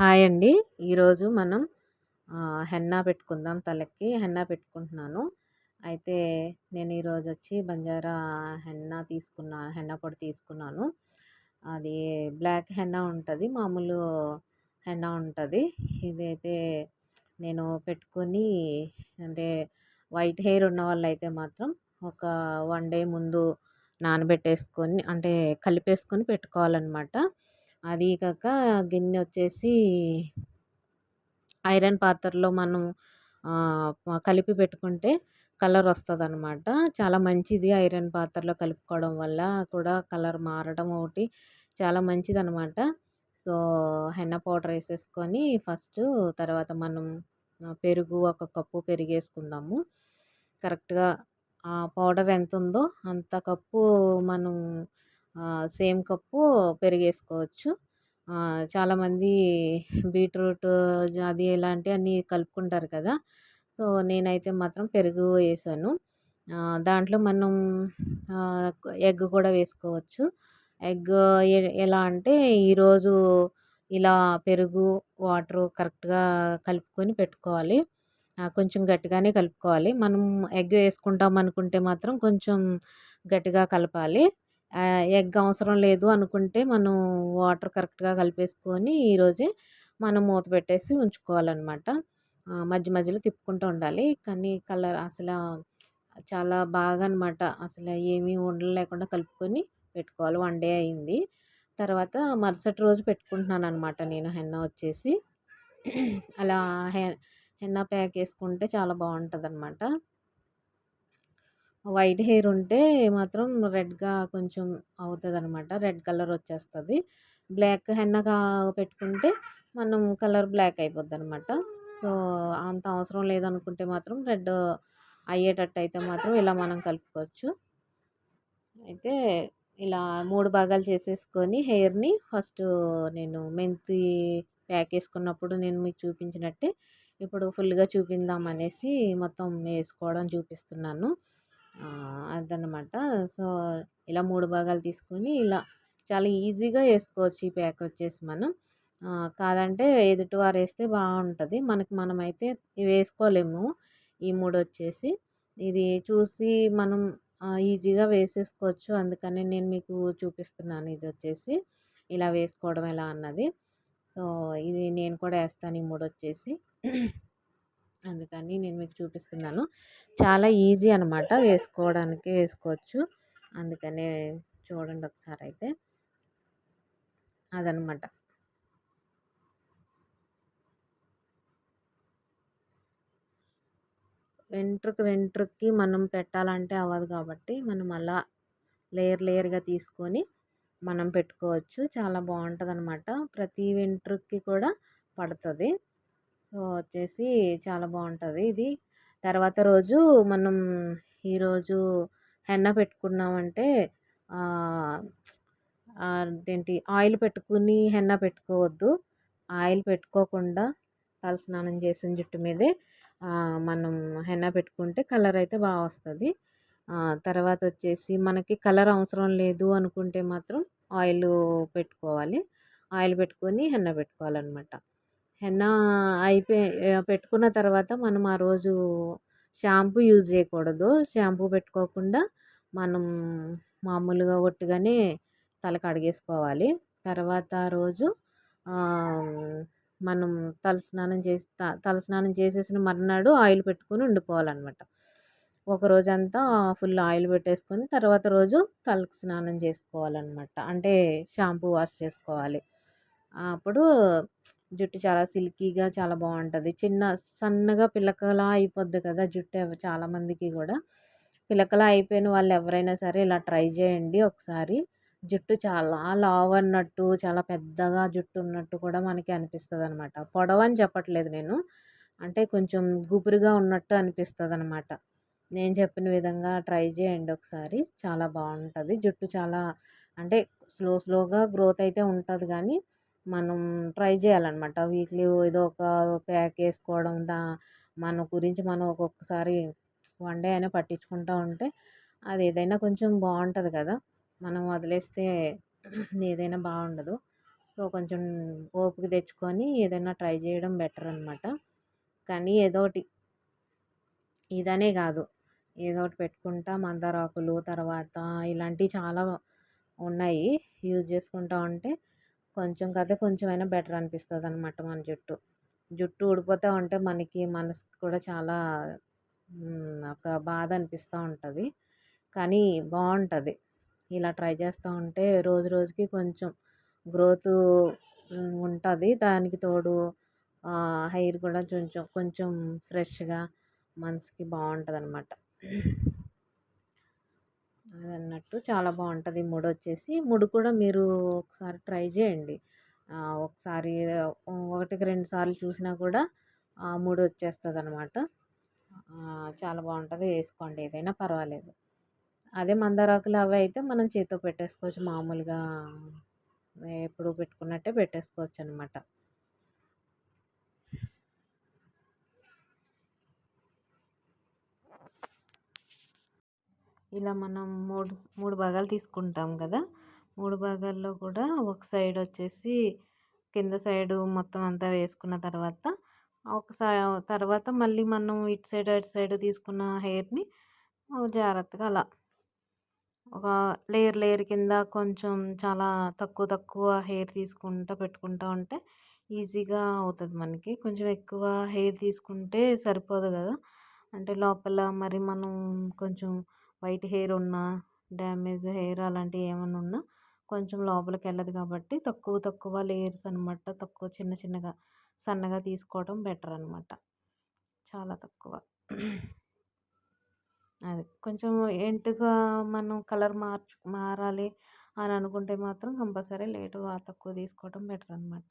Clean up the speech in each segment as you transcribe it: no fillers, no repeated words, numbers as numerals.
Hi అండి. ఈరోజు మనం హెన్నా పెట్టుకుందాం తలకి. హెన్నా పెట్టుకుంటున్నాను. అయితే నేను ఈరోజొచ్చి బంజారా హెన్నా పొడి తీసుకున్నాను. అది బ్లాక్ హెన్నా ఉంటది. మామూలు హెన్నా ఉంటది. ఇదైతే నేను పెట్టుకొని అంటే వైట్ హెయిర్ ఉన్నవాళ్ళైతే మాత్రం ఒక 1 డే ముందు నానబెట్టేసుకొని అంటే కలిపేసుకొని పెట్టుకోవాలనమాట. అది కాక గిన్నె వచ్చేసి ఐరన్ పాత్రలో మనం కలిపి పెట్టుకుంటే కలర్ వస్తదనమాట. చాలా మంచిది ఐరన్ పాత్రలో కలుపుకోవడం వల్ల కూడా కలర్ మారడం ఒకటి చాలా మంచిదనమాట. సో, హెన్నా పౌడర్ ఏసేసుకొని తర్వాత మనం పెరుగు ఒక కప్పు పెరుగేసుకుందాము. కరెక్ట్‌గా ఆ పౌడర్ ఎంతుందో అంత కప్పు మనం సేమ్ కప్పు పెరుగేసుకోవచ్చు. చాలామంది బీట్రూట్ అది ఇలాంటివన్నీ కలుపుకుంటారు కదా! సో, నేనైతే మాత్రం పెరుగు ఏసాను. దాంట్లో మనం ఎగ్ కూడా వేసుకోవచ్చు. ఎగ్ ఎలా అంటే ఈరోజు ఇలా పెరుగు, వాటరు కరెక్ట్‌గా కలుపుకొని పెట్టుకోవాలి. కొంచెం గట్టిగానే కలుపుకోవాలి. మనం ఎగ్ వేసుకుంటాం అనుకుంటే మాత్రం కొంచెం గట్టిగా కలపాలి. ఎగ్ అవసరం లేదు అనుకుంటే మనం వాటర్ కరెక్ట్‌గా కలిపేసుకొని ఈరోజే మనం మూత పెట్టేసి ఉంచుకోవాలనమాట. మధ్య మధ్యలో తిప్పుకుంటూ ఉండాలి. కానీ కలర్ చాలా బాగా అనమాట. ఏమీ ఉండలు లేకుండా కలుపుకొని పెట్టుకోవాలి. 1 డే అయింది. తర్వాత మరుసటి రోజు పెట్టుకుంటున్నాననమాట నేను హెన్నా వచ్చేసి. అలా హె హెన్నా ప్యాక్ ఏసుకుంటే చాలా బావుంటదనమాట. వైట్ హెయిర్ ఉంటే మాత్రం రెడ్‌గా కొంచెం అవుతదనమాట. రెడ్ కలర్ వచ్చేస్తది. బ్లాక్ హెన్నా పెట్టుకుంటే మనం కలర్ బ్లాక్ అయిపోద్దనమాట. సో, అంత అవసరం లేదనుకుంటే మాత్రం రెడ్ అయ్యేటట్టయితే మాత్రం ఇలా మనం కలుపుకోవచ్చు. అయితే ఇలా 3 భాగాలు చేసేసుకొని హెయిర్‌ని నేను మెంతి ప్యాక్ ఏసుకున్నప్పుడు నేను మీకు చూపించినట్టే ఇప్పుడు ఫుల్‌గా చూపిందాం అనేసి మొత్తం ఏసుకోవడం చూపిస్తున్నాను. అదనమాట. సో, ఇలా 3 భాగాలు తీసుకొని ఇలా చాలా ఈజీగా ఏసుకోవచ్చు ఈ ప్యాక్ వచ్చేసి మనం. కాదంటే ఎదుటివారేస్తే బావుంటది. మనమైతే వేసుకోలేము. ఈ 3 వచ్చేసి. ఇది చూసి మనం ఈజీగా వేసేసుకోవచ్చు. అందుకనే నేను మీకు చూపిస్తున్నాను ఇదొచ్చేసి. ఇలా వేసుకోవడం ఎలా అన్నది. సో, ఇది నేను కూడా ఏస్తాను ఈ 3 వచ్చేసి. అందుకని నేను మీకు చూపిస్తున్నాను. చాలా ఈజీ అనమాట. వేసుకోవడానికి వేసుకోవచ్చు. అందుకనే చూడండి ఒకసారయితే. అదనమాట. వెంట్రుకకి మనం పెట్టాలంటే అవ్వదు కాబట్టి మనం అలా లేయర్‌గా తీసుకొని మనం పెట్టుకోవచ్చు. చాలా బావుంటదనమాట. ప్రతి వెంట్రుకకి కూడా పడతది. సో, వచ్చేసి చాలా బావుంటది ఇది. తర్వాత రోజు మనం ఈరోజు హెన్నా పెట్టుకున్నామంటే ఆహ్, అదేంటి ఆయిల్ పెట్టుకొని హెన్నా పెట్టుకోవద్దు. ఆయిల్ పెట్టుకోకుండా తలస్నానం చేసిన జుట్టు మీదే మనం హెన్నా పెట్టుకుంటే కలర్ అయితే వస్తది. తర్వాత వచ్చేసి మనకి కలర్ అవసరం లేదు అనుకుంటే మాత్రం ఆయిలు పెట్టుకోవాలి. ఆయిల్ పెట్టుకొని హెన్నా పెట్టుకోవాలనమాట. హెన్నా పెట్టుకున్న తర్వాత మనం ఆ రోజు షాంపూ యూజ్ చేయకూడదు. షాంపూ పెట్టుకోకుండా మనం మామూలుగా ఒట్టిగానే తల కడిగేసుకోవాలి. తర్వాత రోజు ఆహ్, మనం తలస్నానం చేసేసిన మర్నాడు ఆయిల్ పెట్టుకొని ఉండిపోవాలనమాట. ఒకరోజంతా ఫుల్ ఆయిల్ పెట్టేసుకొని తర్వాత రోజు తలకి స్నానం చేసుకోవాలనమాట. అంటే షాంపూ వాష్ చేసుకోవాలి. అప్పుడు జుట్టు చాలా సిల్కీగా చాలా బావుంటది. సన్నగా పిలకలా అయిపోద్ది కదా! జుట్టు చాలామందికి గూడా. పిలకలా అయిపోయిన వాళ్ళు ఎవరైనా సరే ఇలా ట్రై చేయండి ఒకసారి. జుట్టు చాలా లావన్నట్టు, చాలా పెద్దగా జుట్టు ఉన్నట్టు కూడా మనకి అనిపిస్తదనమాట. పొడవని చెప్పట్లేదు నేను. అంటే కొంచెం గుబురుగా ఉన్నట్టు అనిపిస్తదనమాట. నేను చెప్పిన విధంగా ట్రై చేయండి ఒకసారి. చాలా బావుంటది. జుట్టు చాలా అంటే స్లోగా గ్రోత్ అయితే ఉంటది గానీ, మనం ట్రై చేయాలనమాట. వీక్లీ ఏదో ఒక ప్యాక్ ఏసుకోవడం మన గురించి మనం ఒక్కొక్కసారి 1 డే అయినా పట్టించుకుంటా ఉంటే అదేదైనా కొంచెం బావుంటది కదా! మనం వదిలేస్తే ఏదైనా బావుండదు. సో, కొంచెం ఓపిక తెచ్చుకొని ఏదైనా ట్రై చేయడం బెటర్ అనమాట. కానీ ఏదోటి ఇదనే కాదు. ఏదోకటి పెట్టుకుంటా మందారాకులు తర్వాత ఇలాంటివి చాలా ఉన్నాయి. యూజ్ చేసుకుంటా ఉంటే కొంచెం కాతే కొంచెమైనా బెటర్ అనిపిస్తదనమాట మన జుట్టు. జుట్టు ఊడిపోతా ఉంటే మనసుకి కూడా చాలా ఒక బాధ అనిపిస్తా ఉంటది. కానీ బావుంటది. ఇలా ట్రై చేస్తా ఉంటే రోజు రోజుకి కొంచెం గ్రోతు ఉంటది. దానికి తోడు హెయిర్ కూడా కొంచెం కొంచెం ఫ్రెష్‌గా మనసుకి బావుంటదనమాట. అదన్నట్టు చాలా బావుంటది ముడొచ్చేసి. ముడు కూడా మీరు ఒకసారి ట్రై చేయండి. ఒకసారి ఒకటికి 2 సార్లు చూసినా కూడా ముడొచ్చేస్తదనమాట. చాలా బావుంటది. వేసుకోండి ఏదైనా పర్వాలేదు. అదే మందారాకులు అవి అయితే మనం చేత్తో పెట్టేసుకోవచ్చు మామూలుగా ఎప్పుడు పెట్టుకున్నట్టే పెట్టేసుకోవచ్చనమాట. ఇలా మనం 3 భాగాలు తీసుకుంటాం కదా! 3 భాగాల్లో కూడా ఒక సైడ్ వచ్చేసి కింద సైడు మొత్తం అంతా వేసుకున్న తర్వాత తర్వాత మళ్ళీ మనం ఇటు సైడ్, అటు సైడ్ తీసుకున్న హెయిర్‌ని జాగ్రత్తగా అలా ఒక లేయర్ కింద కొంచెం చాలా తక్కువ తక్కువ హెయిర్ తీసుకుంటా పెట్టుకుంటా ఉంటే ఈజీగా అవుతది మనకి. కొంచెం ఎక్కువ హెయిర్ తీసుకుంటే సరిపోదు కదా! అంటే లోపల మరి మనం కొంచెం వైట్ హెయిర్ ఉన్నా, డ్యామేజ్ హెయిర్ అలాంటివి ఏమన్నా ఉన్నా కొంచెం లోపలికెళ్ళదు కాబట్టి తక్కువ తక్కువ లేయర్స్ అనమాట. తక్కువ చిన్న చిన్నగా సన్నగా తీసుకోవడం బెటర్ అనమాట. చాలా తక్కువ. అది. కొంచెం ఎంటుగా మనం కలర్ మారాలి అని అనుకుంటే మాత్రం కంపల్సరీ తక్కువ తీసుకోవడం బెటర్ అనమాట.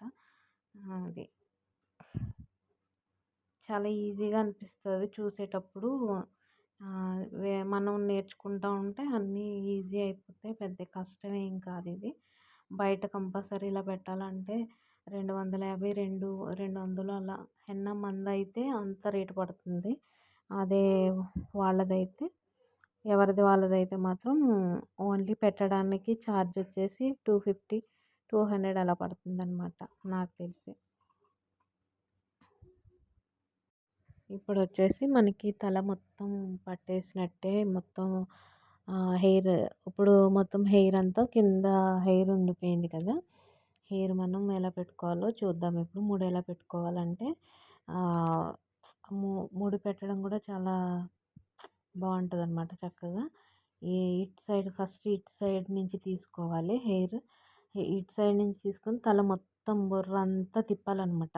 అది. చాలా ఈజీగా అనిపిస్తది చూసేటప్పుడు. మనం నేర్చుకుంటా ఉంటే అన్నీ ఈజీ అయిపోతాయి. పెద్ద కష్టమేం కాదిది. బయట కంపల్సరీ ఇలా పెట్టాలంటే 250, 200 అలా హెన్నా మందైతే అంత రేటు పడుతుంది. అదే వాళ్ళదైతే ఎవరిది వాళ్ళదైతే మాత్రం ఓన్లీ పెట్టడానికి ఛార్జ్ వచ్చేసి 250, 200 అలా పడుతుందనమాట నాకు తెలిసి. ఇప్పుడొచ్చేసి మనకి తల మొత్తం పట్టేసినట్టే మొత్తం హెయిర్ ఇప్పుడు మొత్తం హెయిర్ అంతా కింద హెయిర్ ఉండిపోయింది కదా! హెయిర్ మనం ఎలా పెట్టుకోవాలో చూద్దాం ఇప్పుడు. ముడి ఎలా పెట్టుకోవాలంటే ముడి పెట్టడం కూడా చాలా బావుంటదనమాట చక్కగా. ఇటు సైడ్ నుంచి తీసుకోవాలి హెయిర్. ఇటు సైడ్ నుంచి తీసుకొని తల మొత్తం బుర్ర అంతా తిప్పాలనమాట.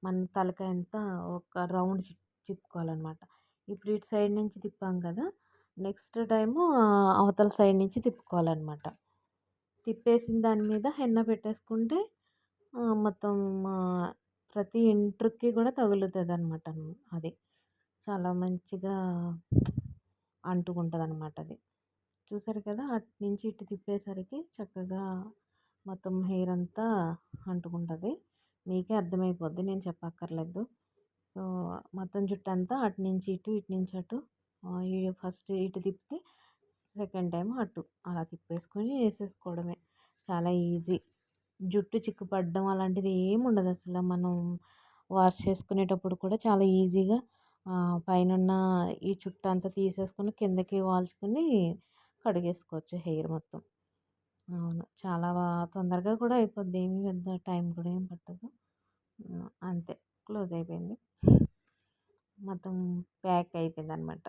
మన తలకాయంతా ఒక రౌండ్ తిప్పుకోవాలనమాట. ఇప్పుడు ఇటు సైడ్ నుంచి తిప్పాం కదా! నెక్స్ట్ టైము అవతల సైడ్ నుంచి తిప్పుకోవాలనమాట. తిప్పేసిన దాని మీద హెన్న పెట్టేసుకుంటే మొత్తం ప్రతి ఎంట్రుకి కూడా తగులుతుందనమాట అది. చాలా మంచిగా అంటుకుంటదనమాట అది. చూసారు కదా! అటు నుంచి ఇటు తిప్పేసరికి చక్కగా మొత్తం హెయిర్ అంతా అంటుకుంటది. మీకే అర్థమైపోద్ది నేను చెప్పక్కర్లేదు. సో, మొత్తం జుట్టంతా అటు నుంచి ఇటు, ఇటు నుంచి అటు ఫస్ట్ ఇటు తిప్పితే సెకండ్ టైం అటు అలా తిప్పేసుకొని వేసేసుకోవడమే. చాలా ఈజీ. జుట్టు చిక్కుపడడం అలాంటిది ఏమి ఉండదు అసలు. మనం వాష్ చేసుకునేటప్పుడు కూడా చాలా ఈజీగా పైనున్న ఈ చుట్టంతా తీసేసుకొని కిందకి వాల్చుకొని కడిగేసుకోవచ్చు హెయిర్ మొత్తం. అవును. చాలా తొందరగా కూడా అయిపోద్ది. ఏమి పెద్ద టైం కూడా ఏం పట్టదు. అంతే క్లోజ్ అయిపోయింది. మొత్తం ప్యాక్ అయిపోయిందనమాట.